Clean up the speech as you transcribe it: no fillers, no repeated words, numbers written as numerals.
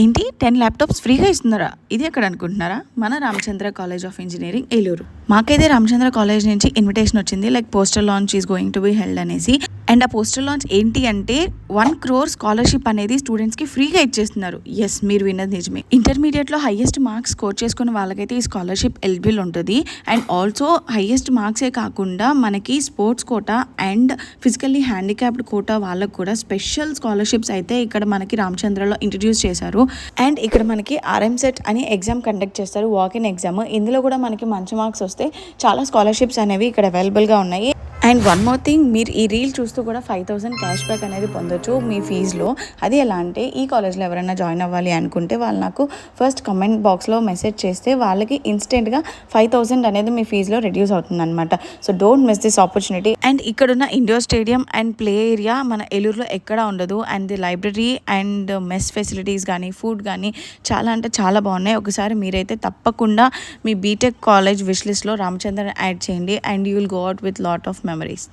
ఏంటి 10 ల్యాప్టాప్స్ ఫ్రీగా ఇస్తున్నారా? ఇది ఎక్కడ అనుకుంటున్నారా? మన Ramachandra college of engineering Eluru. మాకైతే రామచంద్ర కాలేజ్ నుంచి ఇన్విటేషన్ వచ్చింది, like poster launch is going to be held అనేసి. అండ్ ఆ పోస్టర్ లాంచ్ ఏంటి అంటే 1 crore స్కాలర్షిప్ అనేది స్టూడెంట్స్కి ఫ్రీగా ఇచ్చేస్తున్నారు. ఎస్, మీరు విన్నది నిజమే. ఇంటర్మీడియట్లో హైయెస్ట్ మార్క్స్ స్కోర్ చేసుకున్న వాళ్ళకైతే ఈ స్కాలర్షిప్ ఎలిజిబుల్ ఉంటుంది. అండ్ ఆల్సో హైయెస్ట్ మార్క్సే కాకుండా మనకి sports quota and physically handicapped quota వాళ్ళకు కూడా స్పెషల్ స్కాలర్షిప్స్ అయితే ఇక్కడ మనకి రామచంద్రలో ఇంట్రడ్యూస్ చేశారు. అండ్ ఇక్కడ మనకి RMSET అని ఎగ్జామ్ కండక్ట్ చేస్తారు, వాక్-ఇన్ ఎగ్జామ్. ఇందులో కూడా మనకి మంచి మార్క్స్ వస్తే చాలా స్కాలర్షిప్స్ అనేవి ఇక్కడ అవైలబుల్గా ఉన్నాయి. అండ్ వన్ మోర్ థింగ్, మీరు ఈ రీల్ చూస్తూ కూడా 5,000 క్యాష్ బ్యాక్ అనేది పొందొచ్చు మీ ఫీజులో. అది ఎలా అంటే, ఈ కాలేజ్లో ఎవరైనా జాయిన్ అవ్వాలి అనుకుంటే వాళ్ళు నాకు ఫస్ట్ కమెంట్ బాక్స్లో మెసేజ్ చేస్తే వాళ్ళకి ఇన్స్టెంట్గా 5,000 అనేది మీ ఫీజులో రెడ్యూస్ అవుతుంది అనమాట. So don't miss this opportunity. And ఇక్కడున్న indoor stadium and play area మన ఏలూరులో ఎక్కడా ఉండదు. And the library and mess facilities కానీ ఫుడ్ కానీ చాలా అంటే చాలా బాగున్నాయి. ఒకసారి మీరైతే తప్పకుండా మీ బీటెక్ కాలేజ్ విష్ లిస్ట్లో రామచంద్రన్ యాడ్ చేయండి and you will go out with lot of memories.